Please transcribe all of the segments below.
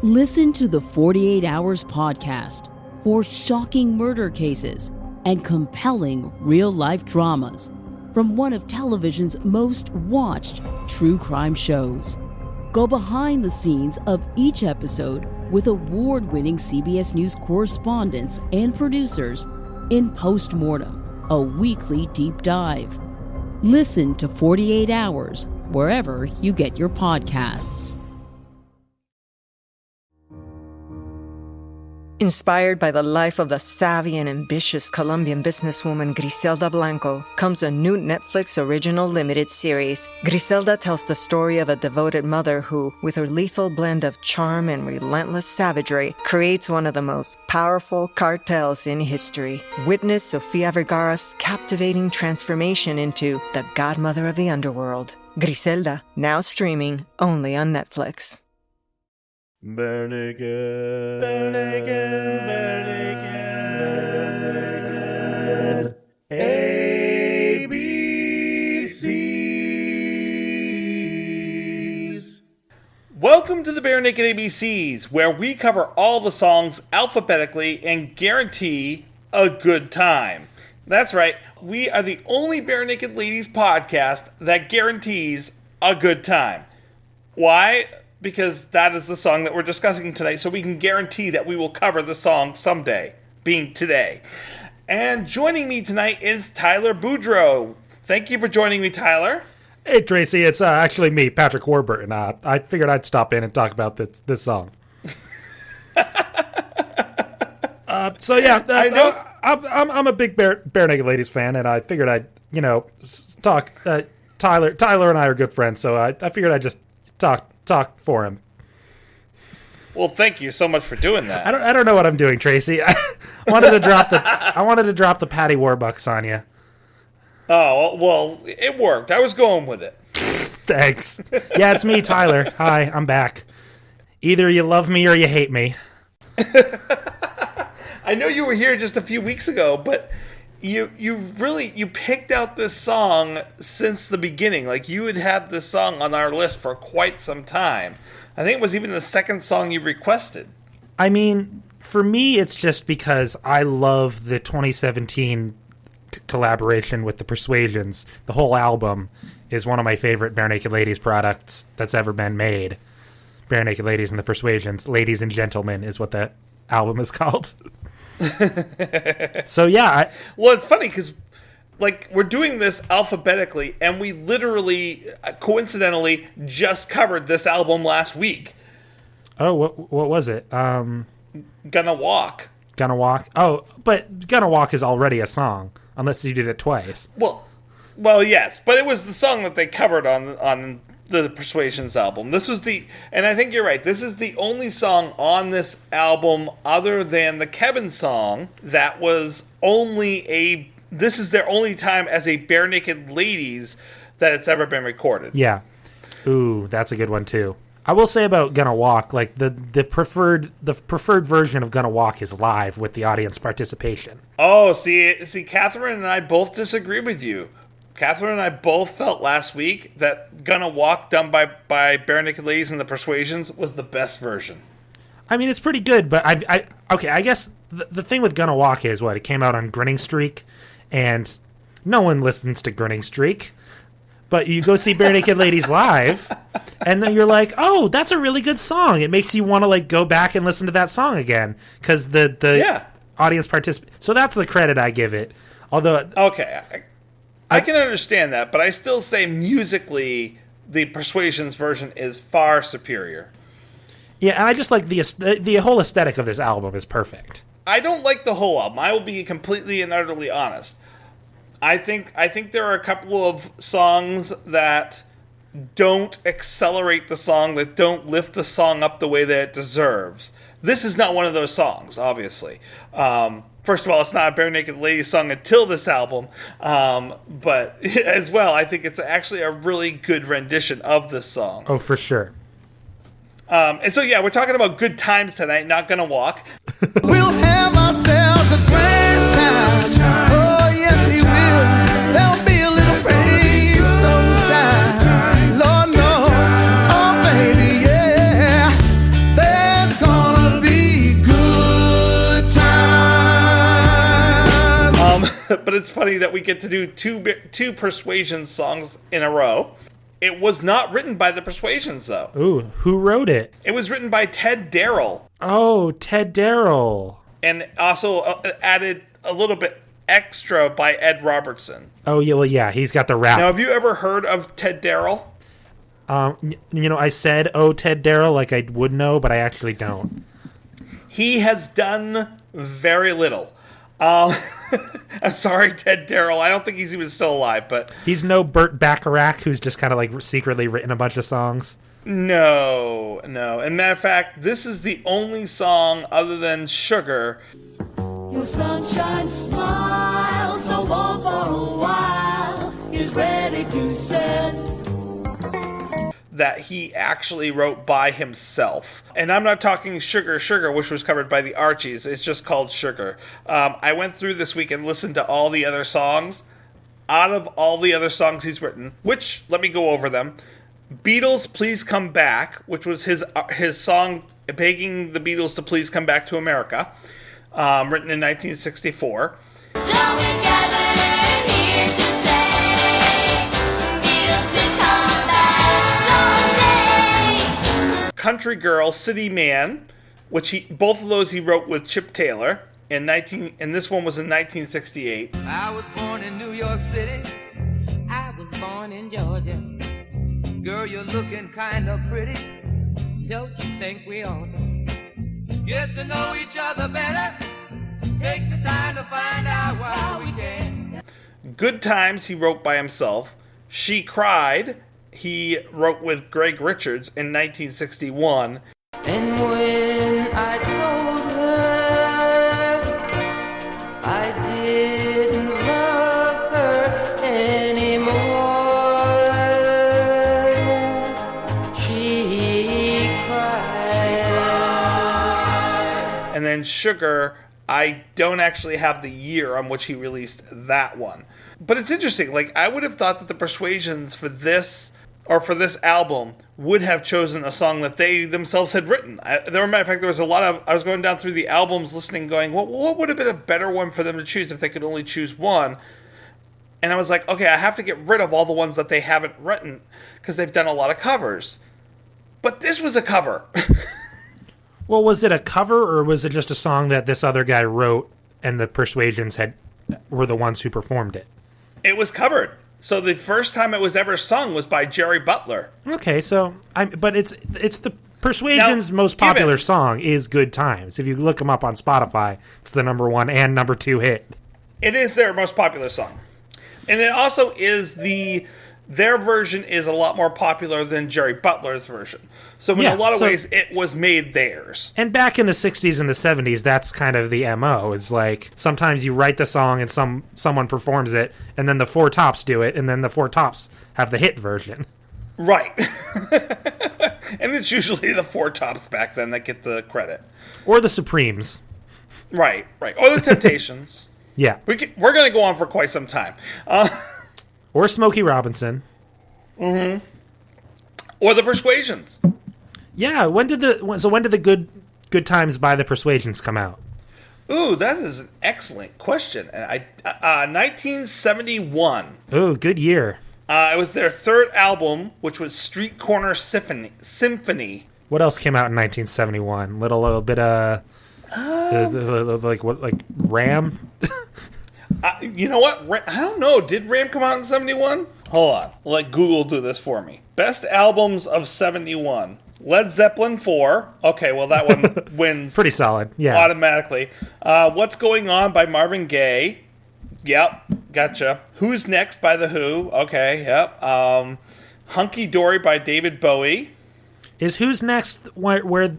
Listen to the 48 Hours podcast for shocking murder cases and compelling real-life dramas from one of television's most watched true crime shows. Go behind the scenes of each episode with award-winning CBS News correspondents and producers in Postmortem, a weekly deep dive. Listen to 48 Hours wherever you get your podcasts. Inspired by the life of the savvy and ambitious Colombian businesswoman Griselda Blanco comes a new Netflix original limited series. Griselda tells the story of a devoted mother who, with her lethal blend of charm and relentless savagery, creates one of the most powerful cartels in history. Witness Sofia Vergara's captivating transformation into the godmother of the underworld. Griselda, now streaming only on Netflix. Barenaked, Barenaked, ABCs. Welcome to the Barenaked ABCs, where we cover all the songs alphabetically and guarantee a good time. That's right, we are the only Barenaked Ladies podcast that guarantees a good time. Why? Because that is the song that we're discussing tonight, so we can guarantee that we will cover the song someday, being today. And joining me tonight is Tyler Bodreau. Thank you for joining me, Tyler. Hey, Tracy, it's actually me, Patrick Warburton. I figured I'd stop in and talk about this song. I know. I'm a big Barenaked Ladies fan, and I figured I'd, talk. Tyler and I are good friends, so I figured I'd just talk for him. Well, thank you so much for doing that. I don't know what I'm doing, Tracy. I wanted to drop the Patty Warbucks on you. Oh, well, it worked. I was going with it. Thanks. Yeah, it's me, Tyler. Hi, I'm back. Either you love me or you hate me. I know you were here just a few weeks ago, but you picked out this song since the beginning. Like, you had this song on our list for quite some time. I think it was even the second song you requested. I mean, for me, it's just because I love the 2017 collaboration with the Persuasions. The whole album is one of my favorite Barenaked Ladies products that's ever been made. Barenaked Ladies and the Persuasions. Ladies and Gentlemen is what that album is called. So yeah. Well, it's funny because we're doing this alphabetically, and we literally, coincidentally, just covered this album last week. Oh, what was it? Gonna Walk. Gonna Walk. Oh, but Gonna Walk is already a song, unless you did it twice. Well, yes, but it was the song that they covered on the Persuasions album. And I think you're right, this is the only song on this album other than the Kevin song that was this is their only time as a Barenaked Ladies that it's ever been recorded. Yeah. Ooh, that's a good one too. I will say about Gonna Walk, like the preferred version of Gonna Walk is live with the audience participation. Oh, see, Catherine and I both disagree with you. Catherine and I both felt last week that Gonna Walk, done by Barenaked Ladies and the Persuasions, was the best version. I mean, it's pretty good, but I guess the thing with Gonna Walk is it came out on Grinning Streak, and no one listens to Grinning Streak. But you go see Barenaked Ladies live, and then you're like, oh, that's a really good song. It makes you want to go back and listen to that song again because the audience participate. So that's the credit I give it. Although okay. I can understand that, but I still say musically, the Persuasions version is far superior. Yeah, and I just like the whole aesthetic of this album is perfect. I don't like the whole album. I will be completely and utterly honest. I think there are a couple of songs that don't accelerate the song, that don't lift the song up the way that it deserves. This is not one of those songs, obviously. First of all, it's not a Barenaked Ladies song until this album, but as well, I think it's actually a really good rendition of this song. Oh, for sure. And so, yeah, we're talking about good times tonight, not Gonna Walk. We'll have ourselves a grand time. Oh, yes, we will. There'll be a little rain sometime. Lord knows. Oh, baby, yeah. There's but it's funny that we get to do two Persuasions songs in a row. It was not written by the Persuasions, though. Ooh, who wrote it? It was written by Ted Darrell. Oh, Ted Darrell. And also added a little bit extra by Ed Robertson. Oh, yeah, well, yeah, he's got the rap. Now, have you ever heard of Ted Darrell? I said, oh, Ted Darrell, like I would know, but I actually don't. He has done very little. I'm sorry, Ted Darrell. I don't think he's even still alive, but... He's no Burt Bacharach, who's just kind of like secretly written a bunch of songs. No. And matter of fact, this is the only song other than Sugar. Your sunshine smile, so warm for a while, is ready to set. That he actually wrote by himself. And I'm not talking Sugar, Sugar, which was covered by the Archies. It's just called Sugar. I went through this week and listened to all the other songs. Out of all the other songs he's written, which, let me go over them. Beatles, Please Come Back, which was his song begging the Beatles to please come back to America, written in 1964. Country Girl, City Man, which both of those he wrote with Chip Taylor and this one was in 1968. I was born in New York City. I was born in Georgia. Girl, you're looking kind of pretty. Don't you think we ought to get to know each other better? Take the time to find out why we can. Good Times he wrote by himself. She Cried he wrote with Greg Richards in 1961. And when I told her I didn't love her anymore, she cried. And then Sugar, I don't actually have the year on which he released that one. But it's interesting, like I would have thought that the Persuasions for this album would have chosen a song that they themselves had written. Matter of fact, there was a lot of... I was going down through the albums listening going, what would have been a better one for them to choose if they could only choose one? And I was like, okay, I have to get rid of all the ones that they haven't written because they've done a lot of covers. But this was a cover. Well, was it a cover or was it just a song that this other guy wrote and the Persuasions were the ones who performed it? It was covered. So the first time it was ever sung was by Jerry Butler. Okay, so but it's the Persuasions' most popular song is "Good Times." If you look them up on Spotify, it's the number 1 and number 2 hit. It is their most popular song, and it also is their version is a lot more popular than Jerry Butler's version. So in a lot of ways, it was made theirs. And back in the 60s and the 70s, that's kind of the MO. It's like sometimes you write the song and someone performs it, and then the Four Tops do it, and then the Four Tops have the hit version. Right. And it's usually the Four Tops back then that get the credit. Or the Supremes. Right. Or the Temptations. Yeah. We're going to go on for quite some time. Or Smokey Robinson. Mm-hmm. Or the Persuasions. Yeah, when did the Good Times by the Persuasions come out? Ooh, that is an excellent question. And 1971. Ooh, good year. It was their third album, which was Street Corner Symphony. What else came out in 1971? Little bit of like Ram. You know what? I don't know. Did Ram come out in 71? Hold on. Let Google do this for me. Best albums of 71. Led Zeppelin 4. Okay, well, that one wins. Pretty solid, yeah. Automatically. What's Going On by Marvin Gaye. Yep, gotcha. Who's Next by The Who. Okay, yep. Hunky Dory by David Bowie. Is Who's Next where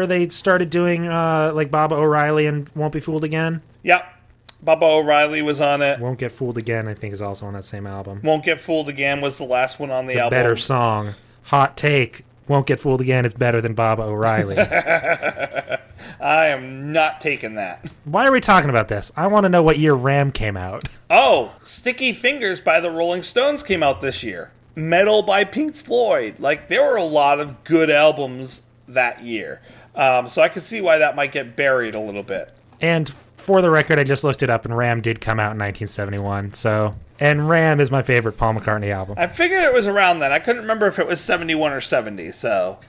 they started doing like Baba O'Reilly and Won't Be Fooled Again? Yep. Baba O'Reilly was on it. Won't Get Fooled Again, I think, is also on that same album. Won't Get Fooled Again was the last one on the album. Better song. Hot take. Won't Get Fooled Again is better than Baba O'Reilly. I am not taking that. Why are we talking about this? I want to know what year Ram came out. Oh, Sticky Fingers by the Rolling Stones came out this year. Metal by Pink Floyd. Like, there were a lot of good albums that year. So I could see why that might get buried a little bit. And for the record, I just looked it up, and Ram did come out in 1971. So, and Ram is my favorite Paul McCartney album. I figured it was around then. I couldn't remember if it was 71 or 70, so...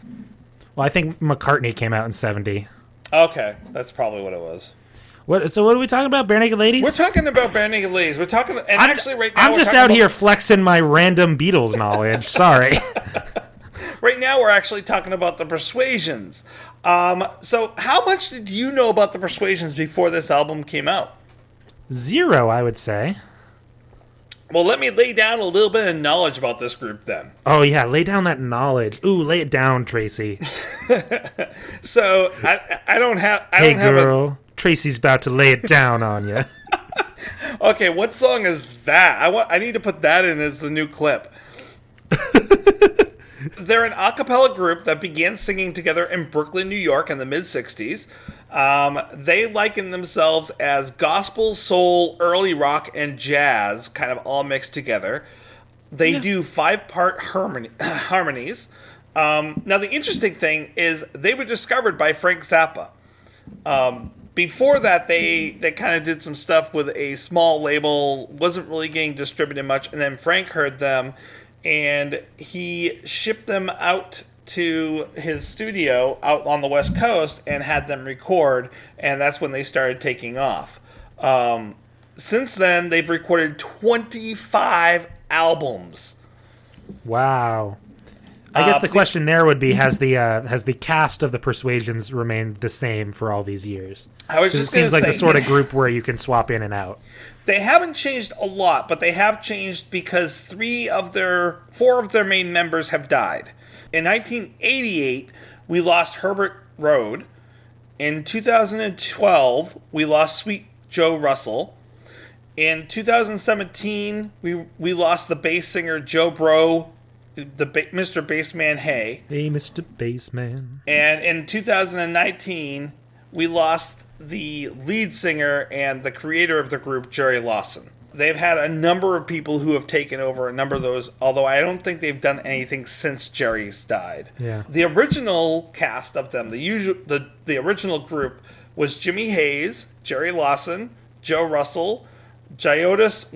Well, I think McCartney came out in 70. Okay, that's probably what it was. So what are we talking about? Barenaked Ladies? We're talking about Barenaked Ladies. We're talking... And actually, right now... I'm just out here flexing my random Beatles knowledge. Sorry. Right now, we're actually talking about the Persuasions. So how much did you know about the Persuasions before this album came out? 0, I would say. Well, let me lay down a little bit of knowledge about this group then. Oh, yeah, lay down that knowledge. Ooh, lay it down, Tracy. So, I don't have... Hey, girl, Tracy's about to lay it down on you. Okay, what song is that? I need to put that in as the new clip. They're an a cappella group that began singing together in Brooklyn, New York in the mid-'60s. They liken themselves as gospel, soul, early rock, and jazz, kind of all mixed together. They do 5-part harmonies. Now, the interesting thing is they were discovered by Frank Zappa. Before that, they kind of did some stuff with a small label, wasn't really getting distributed much, and then Frank heard them, and he shipped them out to his studio out on the West Coast and had them record, and that's when they started taking off. Since then, they've recorded 25 albums. Wow. I guess the question there would be, has the cast of the Persuasions remained the same for all these years? I was just it seems like the sort of group where you can swap in and out. They haven't changed a lot, but they have changed because 4 of their main members have died. In 1988, we lost Herbert Road. In 2012, we lost Sweet Joe Russell. In 2017, we lost the bass singer Joe Bro, Mr. Bassman Hay. Hey, Mr. Bassman. And in 2019, we lost the lead singer and the creator of the group, Jerry Lawson. They've had a number of people who have taken over a number of those, although I don't think they've done anything since Jerry's died. Yeah. The original cast of them, the original group, was Jimmy Hayes, Jerry Lawson, Joe Russell, Giotis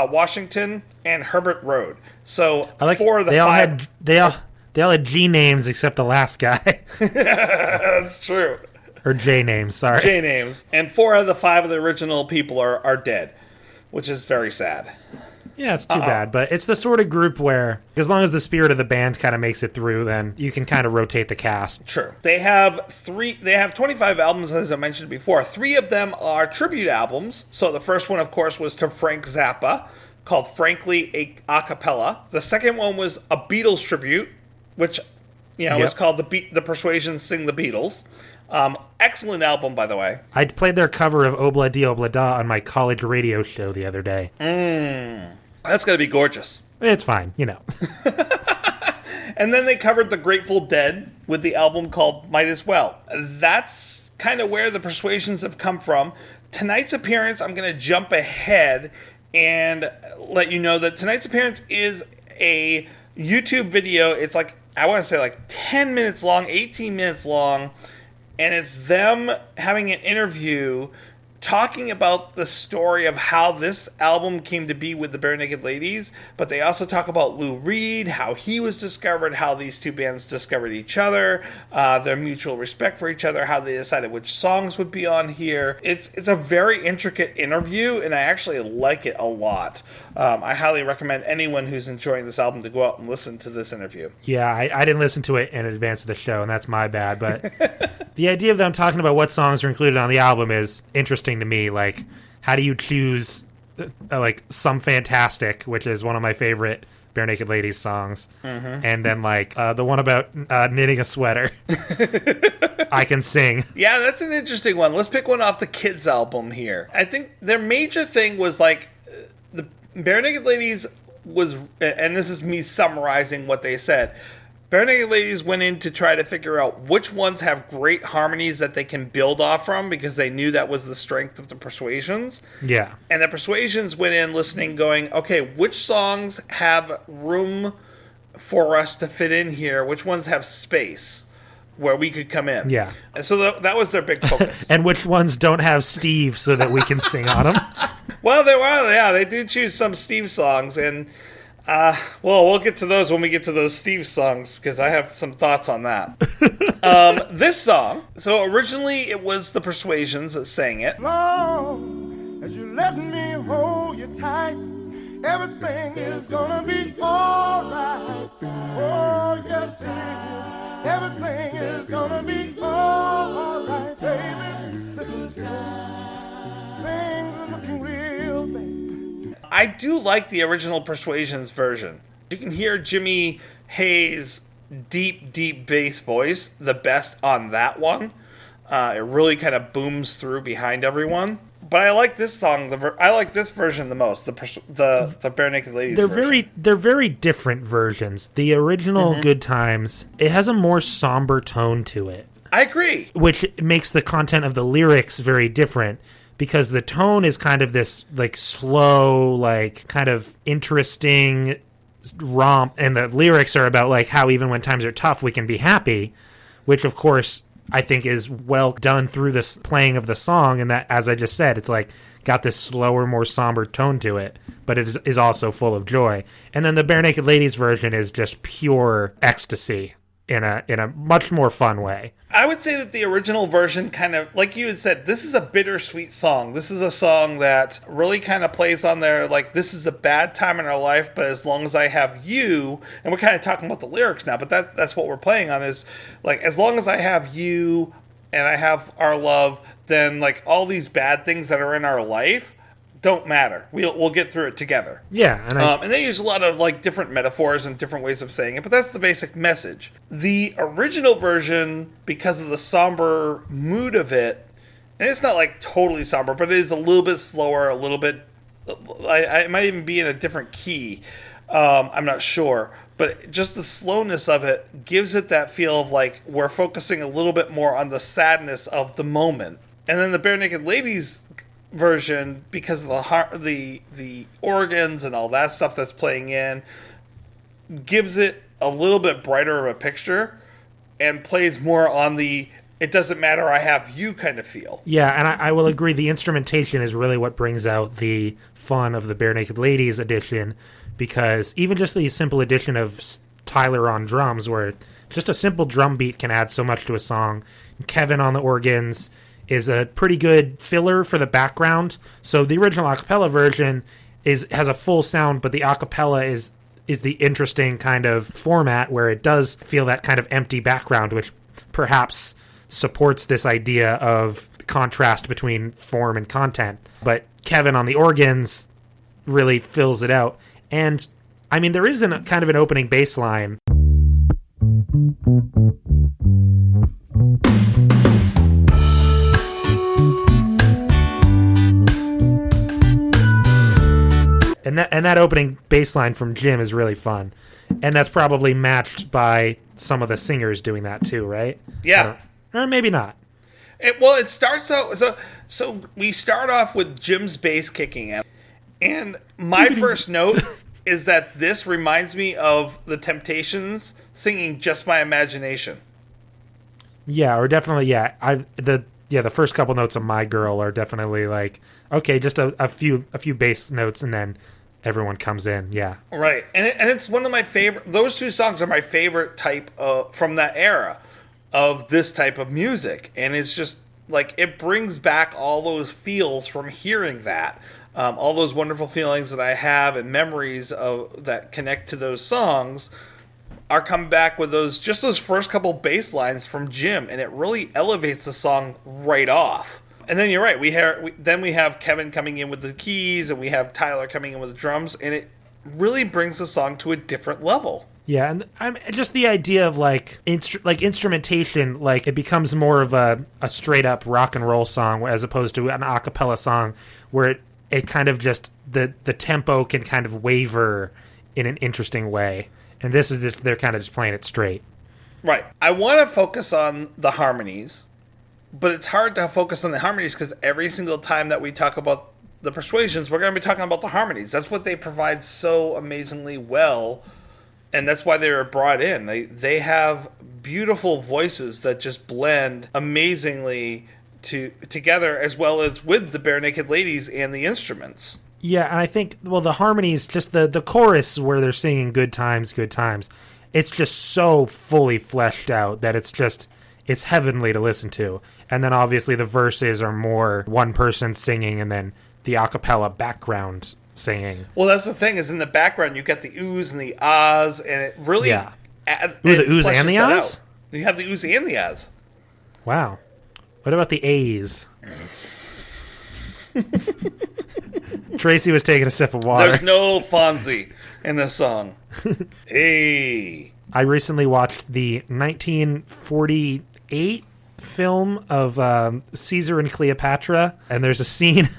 Washington, and Herbert Road. So like 4 of the 5... They all had G names except the last guy. That's true. Or J names, sorry. J names. And 4 out of the 5 of the original people are dead, which is very sad. Yeah, it's too bad, but it's the sort of group where, as long as the spirit of the band kind of makes it through, then you can kind of rotate the cast. True. They have 25 albums, as I mentioned before. 3 of them are tribute albums. So the first one, of course, was to Frank Zappa, called Frankly a Cappella. The second one was a Beatles tribute, which, was called the Persuasions Sing the Beatles. Excellent album, by the way. I played their cover of Obla Di Obla Da on my college radio show the other day. That's going to be gorgeous. It's fine, And then they covered the Grateful Dead with the album called Might As Well. That's kind of where the Persuasions have come from. Tonight's appearance, I'm going to jump ahead and let you know that tonight's appearance is a YouTube video. It's I want to say 10 minutes long, 18 minutes long. And it's them having an interview talking about the story of how this album came to be with the Barenaked Ladies, but they also talk about Lou Reed, how he was discovered, how these two bands discovered each other, their mutual respect for each other, how they decided which songs would be on here. It's a very intricate interview, and I actually like it a lot. I highly recommend anyone who's enjoying this album to go out and listen to this interview. Yeah, I didn't listen to it in advance of the show, and that's my bad, but the idea of them talking about what songs are included on the album is interesting to me. How do you choose Some Fantastic, which is one of my favorite Barenaked Ladies songs, and then the one about knitting a sweater. I Can Sing. Yeah, that's an interesting one. Let's pick one off the Kids album here. I think their major thing was the Barenaked Ladies was, and this is me summarizing what they said, Barenaked Ladies went in to try to figure out which ones have great harmonies that they can build off from, because they knew that was the strength of the Persuasions. Yeah. And the Persuasions went in listening, going, okay, which songs have room for us to fit in here? Which ones have space? where we could come in. Yeah. And so that was their big focus. And which ones don't have Steve so that we can sing on them? Well, they do choose some Steve songs, and we'll get to those when we get to those Steve songs, because I have some thoughts on that. This song, so originally it was the Persuasions that sang it. Long as you let me hold you tight, everything is gonna be alright. Oh, yes, it is. Everything is gonna be alright, baby. Listen to me. Things are looking real bad. I do like the original Persuasions version. You can hear Jimmy Hayes' deep, deep bass voice the best on that one. It really kind of booms through behind everyone. But I like this song. I like this version the most. The Barenaked Ladies version. They're very different versions. The original Good Times, it has a more somber tone to it. I agree. Which makes the content of the lyrics very different, because the tone is kind of this like slow, like kind of interesting romp, and the lyrics are about like how even when times are tough we can be happy, which of course I think is well done through this playing of the song, and that, as I just said, it's like got this slower, more somber tone to it, but it is also full of joy. And then the Barenaked Ladies version is just pure ecstasy in a much more fun way. I would say that the original version kind of, like you had said, this is a bittersweet song. This is a song that really kind of plays on there, like, this is a bad time in our life, but as long as I have you, and we're kind of talking about the lyrics now, but that's what we're playing on, is, like, as long as I have you and I have our love, then, like, all these bad things that are in our life don't matter. We'll get through it together. Yeah, and they use a lot of like different metaphors and different ways of saying it, but that's the basic message. The original version, because of the somber mood of it, and it's not like totally somber, but it is a little bit slower, a little bit. I might even be in a different key. I'm not sure, but just the slowness of it gives it that feel of like we're focusing a little bit more on the sadness of the moment. And then the Barenaked Ladies version, because of the organs and all that stuff that's playing in, gives it a little bit brighter of a picture and plays more on the it doesn't matter, I have you kind of feel. Yeah, and I will agree, the instrumentation is really what brings out the fun of the Barenaked Ladies edition, because even just the simple addition of Tyler on drums, where just a simple drum beat can add so much to a song, Kevin on the organs is a pretty good filler for the background. So the original acapella version has a full sound, but the acapella is the interesting kind of format where it does feel that kind of empty background, which perhaps supports this idea of contrast between form and content. But Kevin on the organs really fills it out. And I mean, there is kind of an opening bass line. And that opening bass line from Jim is really fun. And that's probably matched by some of the singers doing that too, right? Yeah. Or maybe not. It starts out... So we start off with Jim's bass kicking in. And my first note is that this reminds me of The Temptations singing Just My Imagination. Yeah, or definitely, yeah. The first couple notes of My Girl are definitely like, okay, just a few bass notes and then everyone comes in, yeah. Right, and it's one of my favorite. Those two songs are my favorite type of from that era of this type of music, and it's just like it brings back all those feels from hearing that, all those wonderful feelings that I have and memories of that connect to those songs are coming back with those first couple bass lines from Jim, and it really elevates the song right off. And then you're right. We have Kevin coming in with the keys, and we have Tyler coming in with the drums, and it really brings the song to a different level. Yeah, and I'm just the idea of like instrumentation, like it becomes more of a straight up rock and roll song as opposed to an a cappella song where it kind of just the tempo can kind of waver in an interesting way. And this is they're kind of just playing it straight. Right. I want to focus on the harmonies. But it's hard to focus on the harmonies because every single time that we talk about the Persuasions, we're going to be talking about the harmonies. That's what they provide so amazingly well, and that's why they were brought in. They have beautiful voices that just blend amazingly together, as well as with the Barenaked Ladies and the instruments. Yeah, and I think, well, the harmonies, just the chorus where they're singing good times, it's just so fully fleshed out that it's heavenly to listen to. And then obviously the verses are more one person singing and then the a cappella background singing. Well, that's the thing, is in the background you get the oohs and the ahs, and it really... Yeah. The oohs and the ahs? You have the oohs and the ahs. Wow. What about the A's? Tracy was taking a sip of water. There's no Fonzie in this song. Hey. I recently watched the 1948 film of Caesar and Cleopatra, and there's a scene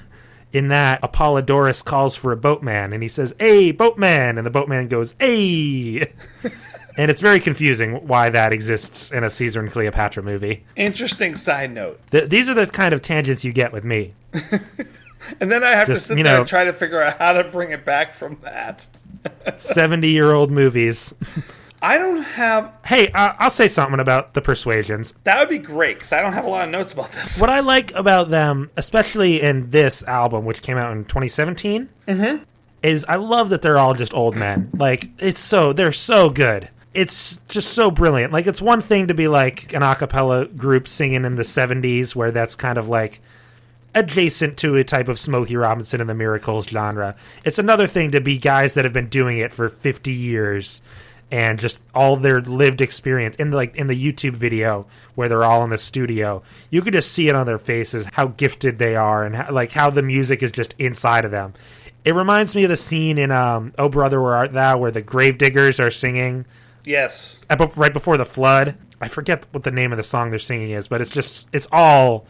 in that Apollodorus calls for a boatman, and he says, "Hey, boatman!" And the boatman goes, "Hey!" And it's very confusing why that exists in a Caesar and Cleopatra movie. Interesting side note. These are the kind of tangents you get with me. And then I have to sit there and try to figure out how to bring it back from that. 70-year-old movies. I don't have... Hey, I'll say something about the Persuasions. That would be great, because I don't have a lot of notes about this. What I like about them, especially in this album, which came out in 2017, is I love that they're all just old men. Like, they're so good. It's just so brilliant. Like, it's one thing to be like an a cappella group singing in the 70s, where that's kind of like adjacent to a type of Smokey Robinson and the Miracles genre. It's another thing to be guys that have been doing it for 50 years and just all their lived experience. In the YouTube video where they're all in the studio, you could just see it on their faces how gifted they are and how the music is just inside of them. It reminds me of the scene in Oh Brother, Where Art Thou, where the Gravediggers are singing. Yes. Right before the flood. I forget what the name of the song they're singing is, but it's all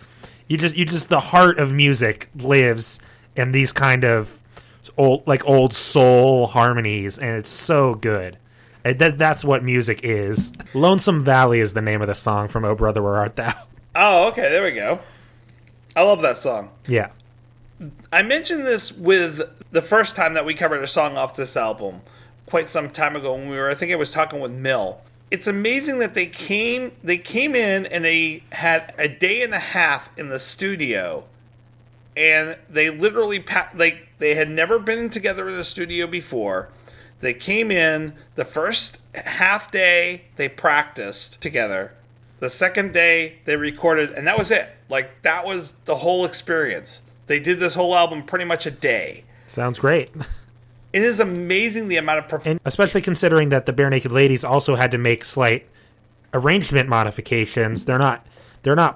you just the heart of music lives in these kind of old soul harmonies, and it's so good. And that's what music is. Lonesome Valley is the name of the song from Oh Brother, Where Art Thou. Oh, okay, there we go. I love that song. Yeah. I mentioned this with the first time that we covered a song off this album quite some time ago when I think I was talking with Mill. It's amazing that they came in and they had a day and a half in the studio, and they literally they had never been together in the studio before. They came in, the first half day they practiced together. The second day they recorded, and that was it. Like, that was the whole experience. They did this whole album pretty much a day. Sounds great. It is amazing the amount of... And especially considering that the Barenaked Ladies also had to make slight arrangement modifications. They're not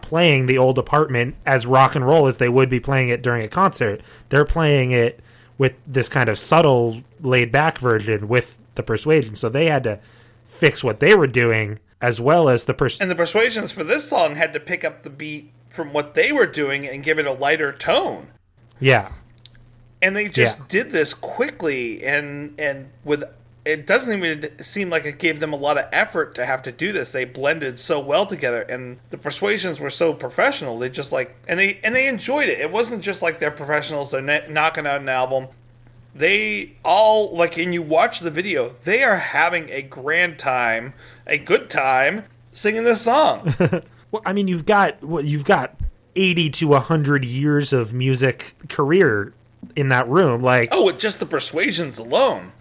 playing the old apartment as rock and roll as they would be playing it during a concert. They're playing it with this kind of subtle, laid-back version with the Persuasion. So they had to fix what they were doing as well as the... And the Persuasions for this song had to pick up the beat from what they were doing and give it a lighter tone. Yeah. And they just did this quickly, and with it doesn't even seem like it gave them a lot of effort to have to do this. They blended so well together, and the Persuasions were so professional. They just and they enjoyed it. It wasn't just like they're professionals. They're knocking out an album. They all and you watch the video. They are having a grand time, a good time singing this song. Well, I mean, you've got 80 to 100 years of music career in that room, with just the Persuasions alone.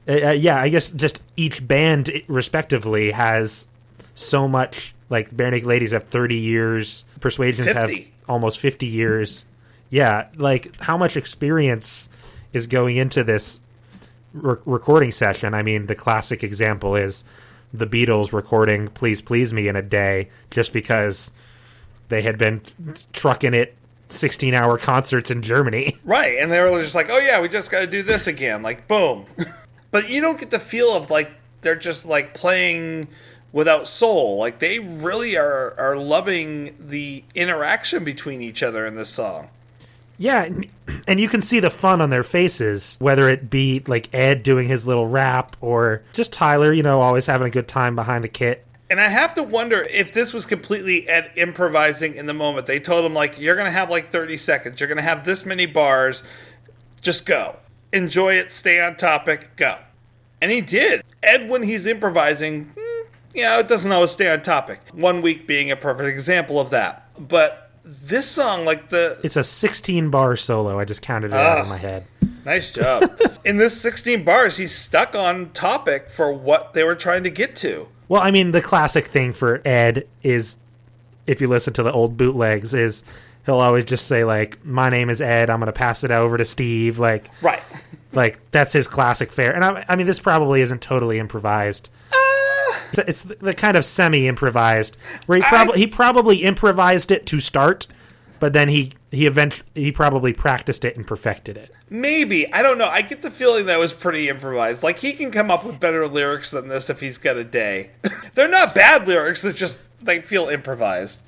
Yeah, I guess just each band respectively has so much. Like, Barenaked Ladies have 30 years, Persuasions 50. have almost 50 years. Yeah, how much experience is going into this recording session? I mean, the classic example is the Beatles recording Please Please Me in a day just because they had been trucking it 16-hour concerts in Germany. Right, and they were just like, oh yeah, we just got to do this again. Boom. But you don't get the feel of, they're just, playing without soul. They really are loving the interaction between each other in this song. Yeah, and you can see the fun on their faces, whether it be, Ed doing his little rap or just Tyler, always having a good time behind the kit. And I have to wonder if this was completely Ed improvising in the moment. They told him, you're going to have 30 seconds. You're going to have this many bars. Just go. Enjoy it. Stay on topic. Go. And he did. Ed, when he's improvising, it doesn't always stay on topic. One week being a perfect example of that. But this song, It's a 16-bar solo. I just counted it out in my head. Nice job. In this 16 bars, he's stuck on topic for what they were trying to get to. Well, I mean, the classic thing for Ed is, if you listen to the old bootlegs, is he'll always just say, like, my name is Ed, I'm going to pass it over to Steve. Like, right. Like, that's his classic fare. And I mean, this probably isn't totally improvised. It's the kind of semi-improvised, where he probably improvised it to start, but then he probably practiced it and perfected it. Maybe. I don't know. I get the feeling that was pretty improvised. Like, he can come up with better lyrics than this if he's got a day. They're not bad lyrics, they're just, they feel improvised.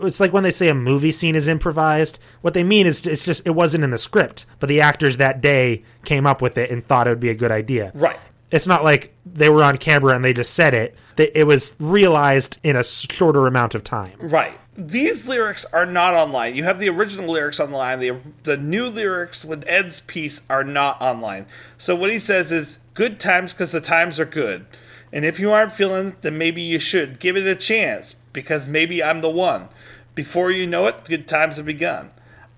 It's like when they say a movie scene is improvised. What they mean is it's just it wasn't in the script, but the actors that day came up with it and thought it would be a good idea. Right. It's not like they were on camera and they just said it. It was realized in a shorter amount of time. Right. These lyrics are not online. You have the original lyrics online. The new lyrics with Ed's piece are not online. So what he says is, good times because the times are good. And if you aren't feeling it, then maybe you should. Give it a chance, because maybe I'm the one. Before you know it, good times have begun.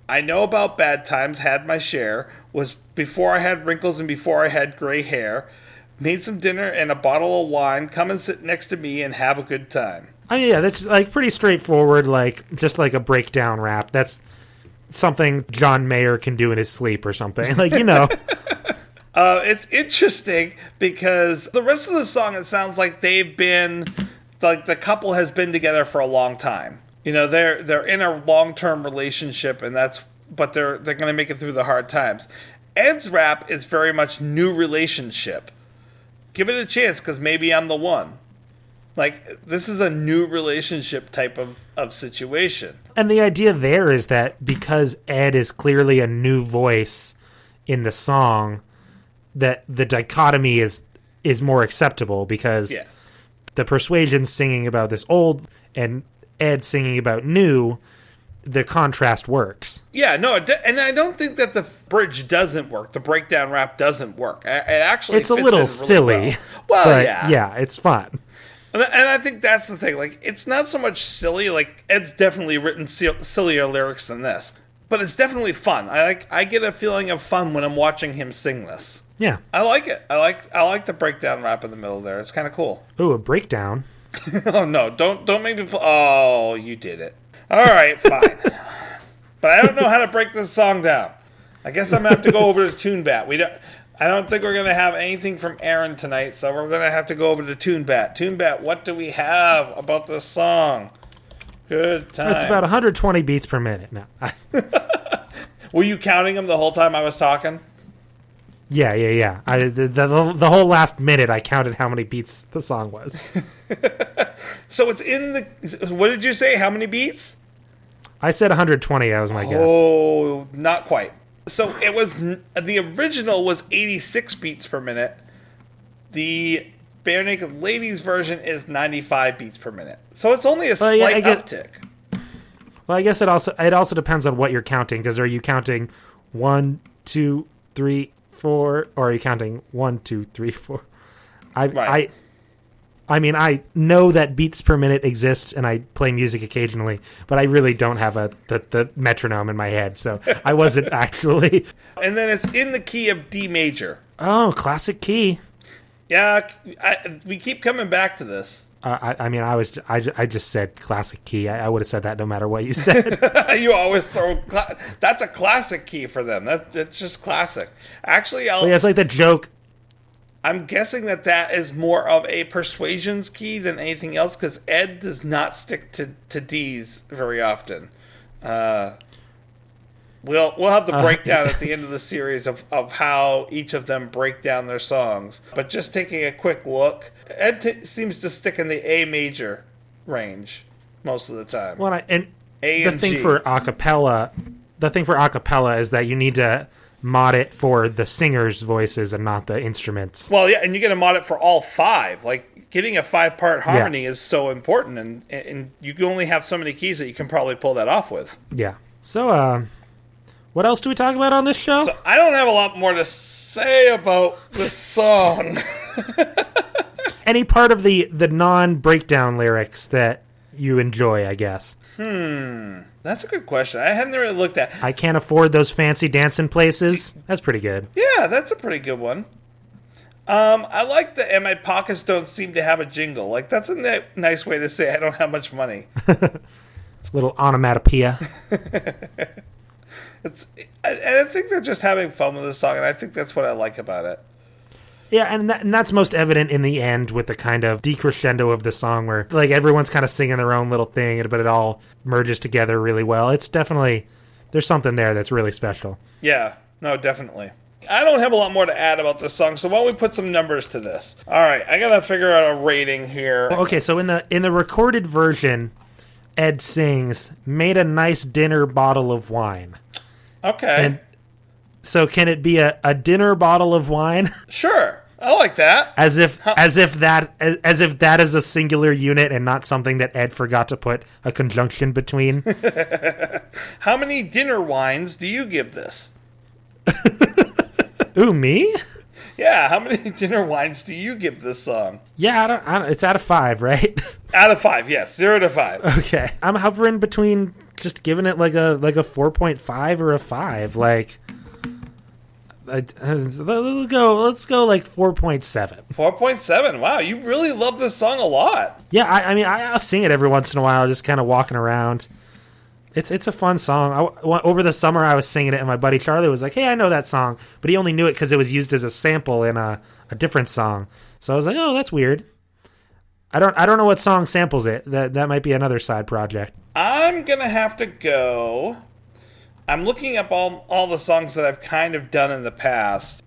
I know about bad times, had my share. Was before I had wrinkles and before I had gray hair. Made some dinner and a bottle of wine. Come and sit next to me and have a good time. I mean, yeah, that's like pretty straightforward, like just like a breakdown rap. That's something John Mayer can do in his sleep or something. Like, you know. It's interesting because the rest of the song, it sounds like they've been, like the couple has been together for a long time. You know, they're in a long-term relationship, and but they're going to make it through the hard times. Ed's rap is very much new relationship. Give it a chance, because maybe I'm the one. Like, this is a new relationship type of situation. And the idea there is that because Ed is clearly a new voice in the song, that the dichotomy is more acceptable, because the Persuasions singing about this old and Ed singing about new, the contrast works. Yeah, no, and I don't think that the bridge doesn't work. The breakdown rap doesn't work. It actually it's a little silly. Well, yeah, it's fun. And I think that's the thing. Like, it's not so much silly. Like, Ed's definitely written sillier lyrics than this, but it's definitely fun. I get a feeling of fun when I'm watching him sing this. Yeah, I like it. I like the breakdown rap in the middle there. It's kind of cool. Ooh, a breakdown. Oh no! Don't make me. Oh, you did it. All right, fine. But I don't know how to break this song down. I guess I'm gonna have to go over to TuneBat. I don't think we're gonna have anything from Aaron tonight, so we're gonna have to go over to TuneBat. TuneBat, what do we have about this song? Good time. It's about 120 beats per minute now. Were you counting them the whole time I was talking? Yeah. The whole last minute, I counted how many beats the song was. So it's in the. What did you say? How many beats? I said 120. That was my guess. Oh, not quite. So it was. The original was 86 beats per minute. The Barenaked Ladies version is 95 beats per minute. So it's only a slight uptick. Well, I guess it also depends on what you're counting. Because are you counting 1, 2, 3, 4, or are you counting 1, 2, 3, 4? I mean, I know that beats per minute exists, and I play music occasionally, but I really don't have the metronome in my head, so I wasn't actually. And then it's in the key of D major. Oh, classic key. Yeah, we keep coming back to this. I just said classic key. I would have said that no matter what you said. You always throw. That's a classic key for them. That's just classic. Actually, it's like the joke. I'm guessing that is more of a Persuasions key than anything else, because Ed does not stick to D's very often. We'll have the breakdown at the end of the series of how each of them break down their songs. But just taking a quick look, Ed seems to stick in the A major range most of the time. Well, A the and thing G. for acapella is that you need to mod it for the singers' voices and not the instruments. Well, yeah, and you get to mod it for all 5. Like, getting a 5-part harmony is so important, and you can only have so many keys that you can probably pull that off with. Yeah. So, what else do we talk about on this show? So I don't have a lot more to say about this song. any part of the non-breakdown lyrics that you enjoy, I guess. That's a good question. I hadn't really looked at. I can't afford those fancy dancing places. That's pretty good. Yeah, that's a pretty good one. I like the "and my pockets don't seem to have a jingle." Like, that's a nice way to say I don't have much money. It's a little onomatopoeia. I think they're just having fun with the song, and I think that's what I like about it. Yeah, and that's most evident in the end with the kind of decrescendo of the song where, like, everyone's kind of singing their own little thing, but it all merges together really well. It's definitely, there's something there that's really special. Yeah, no, definitely. I don't have a lot more to add about this song, so why don't we put some numbers to this? All right, I gotta figure out a rating here. Okay, so in the recorded version, Ed sings, "Made a nice dinner bottle of wine." Okay. And so can it be a dinner bottle of wine? Sure. I like that. As if that is a singular unit and not something that Ed forgot to put a conjunction between. How many dinner wines do you give this? Ooh, me? Yeah, how many dinner wines do you give this song? Yeah, I don't, it's out of 5, right? Out of 5, yes. 0 to 5. Okay. I'm hovering between just giving it like a 4.5 or a 5. Like, let's go like 4.7. 4.7. Wow, you really love this song a lot. Yeah, I mean, I'll sing it every once in a while, just kind of walking around. It's a fun song. Over the summer, I was singing it, and my buddy Charlie was like, "Hey, I know that song," but he only knew it because it was used as a sample in a different song. So I was like, "Oh, that's weird." I don't know what song samples it. That might be another side project. I'm gonna have to go. I'm looking up all the songs that I've kind of done in the past.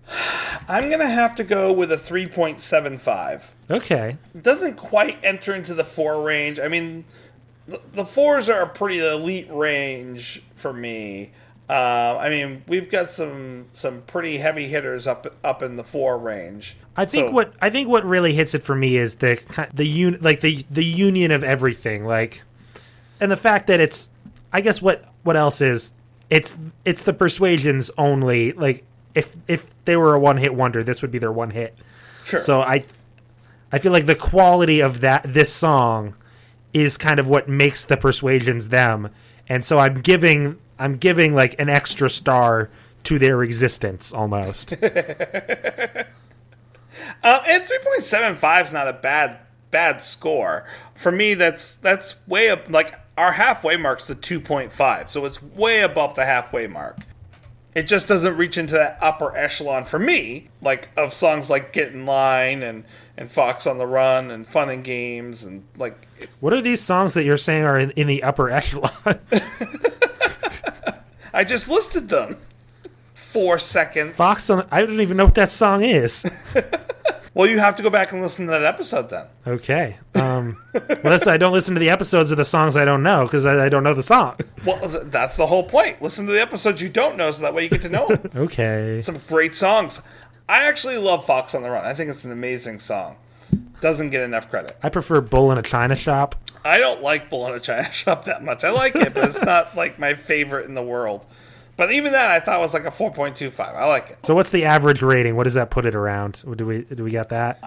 I'm gonna have to go with a 3.75. Okay. It doesn't quite enter into the 4 range. I mean, the 4s are a pretty elite range for me. I mean, we've got some pretty heavy hitters up in the 4 range. I think what really hits it for me is the union of everything, like, and the fact that it's, I guess what else is, it's the Persuasions only. Like, if they were a one-hit wonder, this would be their one hit. Sure. So I feel like the quality of this song is kind of what makes the Persuasions them, and so I'm giving like an extra star to their existence almost. And 3.75 is not a bad score for me. That's way up. Like, our halfway mark's the 2.5, so it's way above the halfway mark. It just doesn't reach into that upper echelon for me, like, of songs like "Get in Line" and "Fox on the Run" and "Fun and Games" and like. What are these songs that you're saying are in the upper echelon? I just listed them. 4 seconds. Fox on. I don't even know what that song is. Well, you have to go back and listen to that episode then. Okay. Well, I don't listen to the episodes of the songs I don't know because I don't know the song. Well, that's the whole point. Listen to the episodes you don't know so that way you get to know them. Okay. Some great songs. I actually love Fox on the Run. I think it's an amazing song. Doesn't get enough credit. I prefer Bull in a China Shop. I don't like Bull in a China Shop that much. I like it, but it's not like my favorite in the world. But even that I thought was like a 4.25. I like it. So what's the average rating? What does that put it around? Do we get that?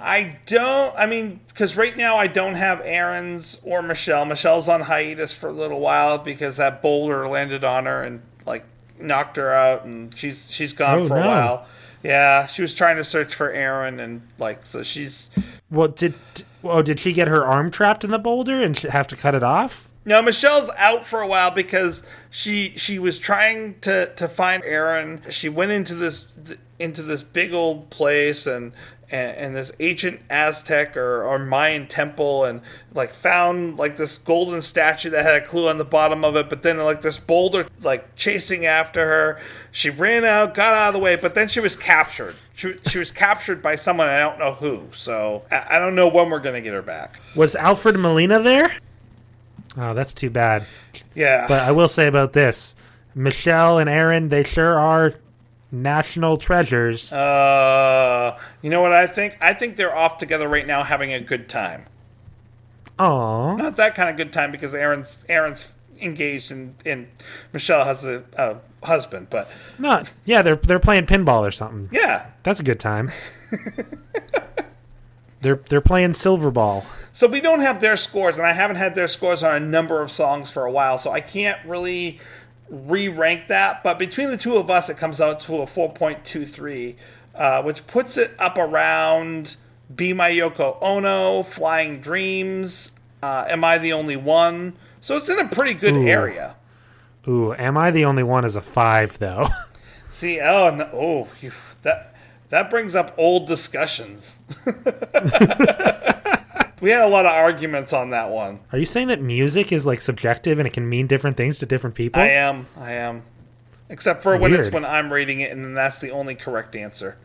Because right now I don't have Aaron's or Michelle. Michelle's on hiatus for a little while because that boulder landed on her and like knocked her out, and she's gone for a while. Yeah, she was trying to search for Aaron, and like, so she's. Well, did she get her arm trapped in the boulder and have to cut it off? No, Michelle's out for a while because she was trying to find Aaron. She went into this big old place and this ancient Aztec or Mayan temple, and like found like this golden statue that had a clue on the bottom of it, but then like this boulder like chasing after her. She ran out, got out of the way, but then she was captured. She was captured by someone, I don't know who, so I don't know when we're going to get her back. Was Alfred Molina there? Oh, that's too bad. Yeah. But I will say about this, Michelle and Aaron, they sure are national treasures. You know what I think? I think they're off together right now having a good time. Aww. Not that kind of good time because Aaron's engaged and Michelle has a husband, but not. Yeah, they're playing pinball or something. Yeah. That's a good time. They're playing Silver Ball. So we don't have their scores, and I haven't had their scores on a number of songs for a while, so I can't really re-rank that. But between the two of us, it comes out to a 4.23, which puts it up around Be My Yoko Ono, Flying Dreams, Am I the Only One? So it's in a pretty good area. Ooh, Am I the Only One is a 5, though. See, that brings up old discussions. We had a lot of arguments on that one. Are you saying that music is like subjective and it can mean different things to different people? I am. Except for when it's when I'm rating it, and then that's the only correct answer.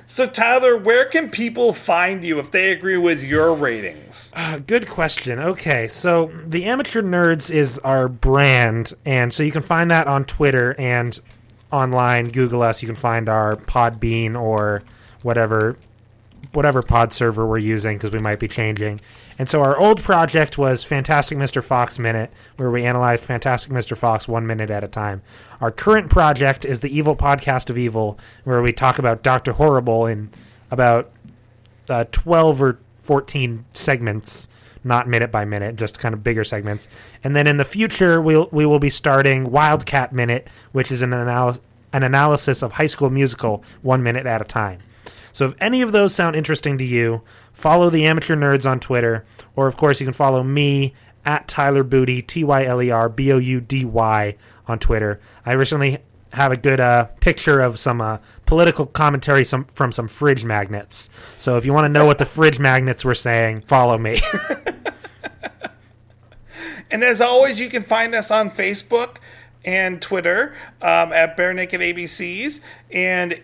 So, Tyler, where can people find you if they agree with your ratings? Good question. Okay, so the Amateur Nerds is our brand, and so you can find that on Twitter and online. Google us. You can find our Podbean or whatever pod server we're using, because we might be changing. And so our old project was Fantastic Mr. Fox Minute, where we analyzed Fantastic Mr. Fox 1 minute at a time. Our current project is the Evil Podcast of Evil, where we talk about Dr. Horrible in about 12 or 14 segments, not minute by minute, just kind of bigger segments. And then in the future, we will be starting Wildcat Minute, which is an analysis of High School Musical 1 minute at a time. So if any of those sound interesting to you, follow the Amateur Nerds on Twitter, or of course you can follow me at Tyler Booty, TylerBoudy on Twitter. I recently have a good picture of some political commentary from some fridge magnets. So if you want to know what the fridge magnets were saying, follow me. And as always, you can find us on Facebook and Twitter at Barenaked ABCs. And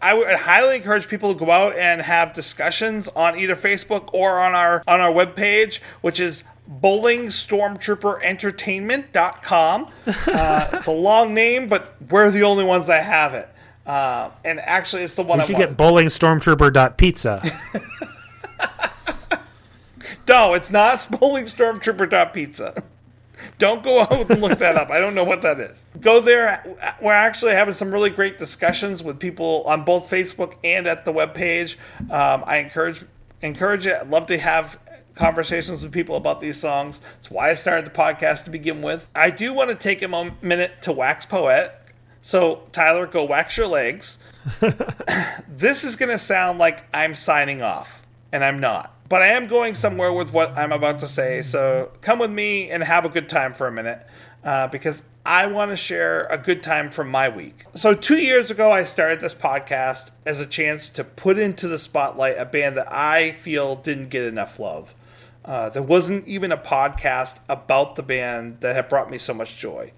I would highly encourage people to go out and have discussions on either Facebook or on our webpage, which is bowlingstormtrooperentertainment.com. It's a long name, but we're the only ones that have it. And actually, it's the one you should get bowlingstormtrooper.pizza. No, it's not bowlingstormtrooper.pizza. Don't go out and look that up. I don't know what that is. Go there. We're actually having some really great discussions with people on both Facebook and at the webpage. I encourage it. I'd love to have conversations with people about these songs. That's why I started the podcast to begin with. I do want to take a minute to wax poetic. So, Tyler, go wax your legs. This is going to sound like I'm signing off, and I'm not. But I am going somewhere with what I'm about to say, so come with me and have a good time for a minute, because I want to share a good time from my week. So 2 years ago, I started this podcast as a chance to put into the spotlight a band that I feel didn't get enough love. There wasn't even a podcast about the band that had brought me so much joy.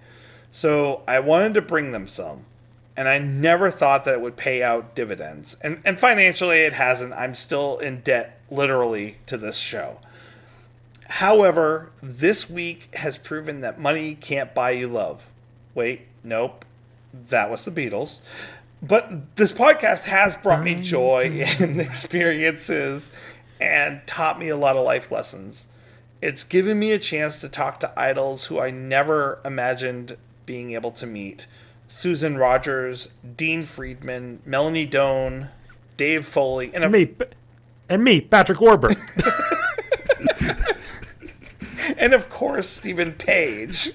So I wanted to bring them some. And I never thought that it would pay out dividends. And financially, it hasn't. I'm still in debt, literally, to this show. However, this week has proven that money can't buy you love. Wait, nope. That was the Beatles. But this podcast has brought me joy and experiences and taught me a lot of life lessons. It's given me a chance to talk to idols who I never imagined being able to meet. Susan Rogers, Dean Friedman, Melanie Doan, Dave Foley, and me, Patrick Warburton. And of course, Stephen Page.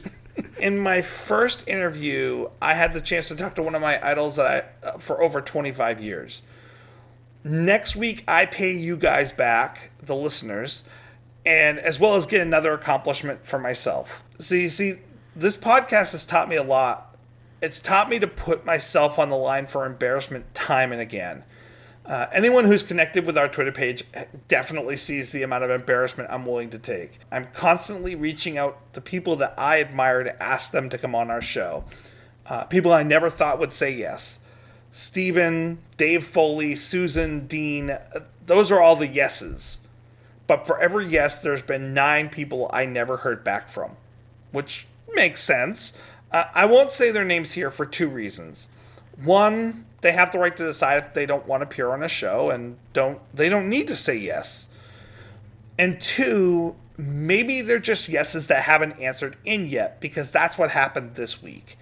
In my first interview, I had the chance to talk to one of my idols for over 25 years. Next week, I pay you guys back, the listeners, and as well as get another accomplishment for myself. So you see, this podcast has taught me a lot. It's taught me to put myself on the line for embarrassment time and again. Anyone who's connected with our Twitter page definitely sees the amount of embarrassment I'm willing to take. I'm constantly reaching out to people that I admire to ask them to come on our show. People I never thought would say yes. Steven, Dave Foley, Susan, Dean, those are all the yeses. But for every yes, there's been 9 people I never heard back from, which makes sense. I won't say their names here for 2 reasons. One, they have the right to decide if they don't want to appear on a show, and they don't need to say yes. And 2, maybe they're just yeses that haven't answered in yet, because that's what happened this week.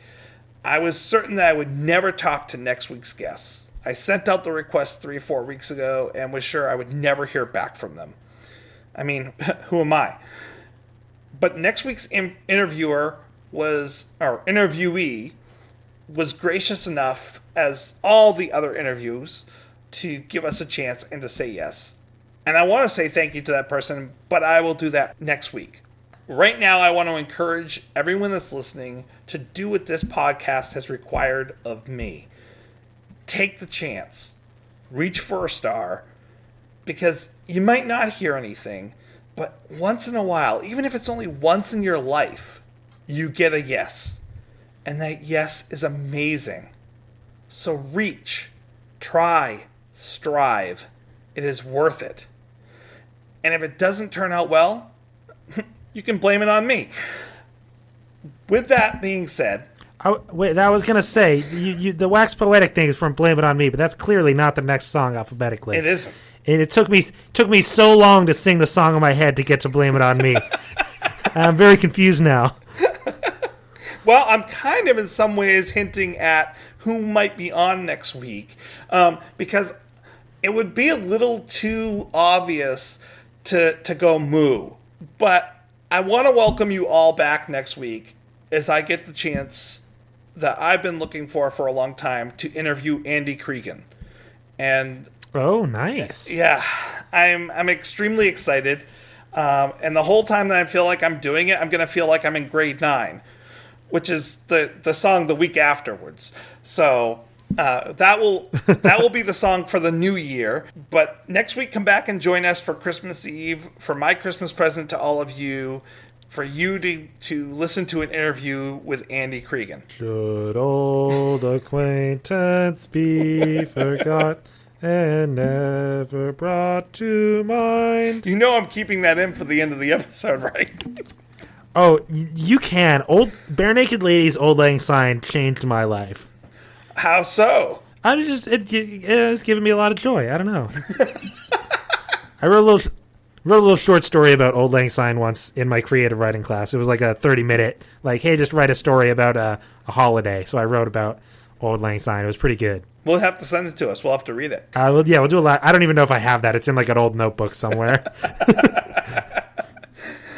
I was certain that I would never talk to next week's guests. I sent out the request 3 or 4 weeks ago and was sure I would never hear back from them. I mean, who am I? But next week's interviewee was gracious enough, as all the other interviews, to give us a chance and to say yes. And I want to say thank you to that person, but I will do that next week. Right now, I want to encourage everyone that's listening to do what this podcast has required of me. Take the chance. Reach for a star. Because you might not hear anything, but once in a while, even if it's only once in your life, you get a yes. And that yes is amazing. So reach, try, strive. It is worth it. And if it doesn't turn out well, you can blame it on me. With that being said... I was going to say, the wax poetic thing is from Blame It On Me, but that's clearly not the next song alphabetically. It isn't. And it took me so long to sing the song in my head to get to Blame It On Me. I'm very confused now. Well, I'm kind of in some ways hinting at who might be on next week, because it would be a little too obvious to go moo. But I want to welcome you all back next week as I get the chance that I've been looking for a long time to interview Andy Cregan. And oh, nice. Yeah, I'm extremely excited. And the whole time that I feel like I'm doing it, I'm going to feel like I'm in grade 9, which is the song the week afterwards. So that will be the song for the new year. But next week, come back and join us for Christmas Eve, for my Christmas present to all of you, for you to listen to an interview with Andy Cregan. Should old acquaintance be forgot and never brought to mind? You know I'm keeping that in for the end of the episode, right? Oh, you can. Barenaked Ladies' Old Lang Syne changed my life. How so? It's giving me a lot of joy. I don't know. I wrote a little short story about Old Lang Syne once in my creative writing class. It was like a 30-minute, hey, just write a story about a holiday. So I wrote about Old Lang Syne. It was pretty good. We'll have to send it to us. We'll have to read it. We'll do a lot. I don't even know if I have that. It's in like an old notebook somewhere.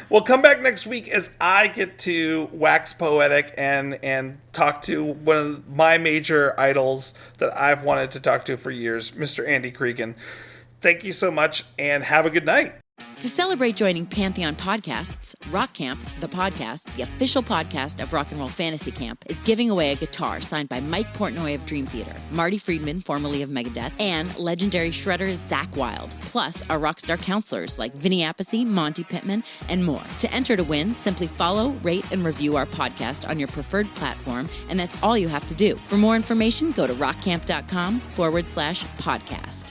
Well, come back next week as I get to wax poetic and talk to one of my major idols that I've wanted to talk to for years, Mr. Andy Cregan. Thank you so much, and have a good night. To celebrate joining Pantheon Podcasts, Rock Camp, the podcast, the official podcast of Rock and Roll Fantasy Camp, is giving away a guitar signed by Mike Portnoy of Dream Theater, Marty Friedman, formerly of Megadeth, and legendary shredder Zakk Wylde, plus our rockstar counselors like Vinny Appice, Monty Pittman, and more. To enter to win, simply follow, rate, and review our podcast on your preferred platform, and that's all you have to do. For more information, go to rockcamp.com/podcast.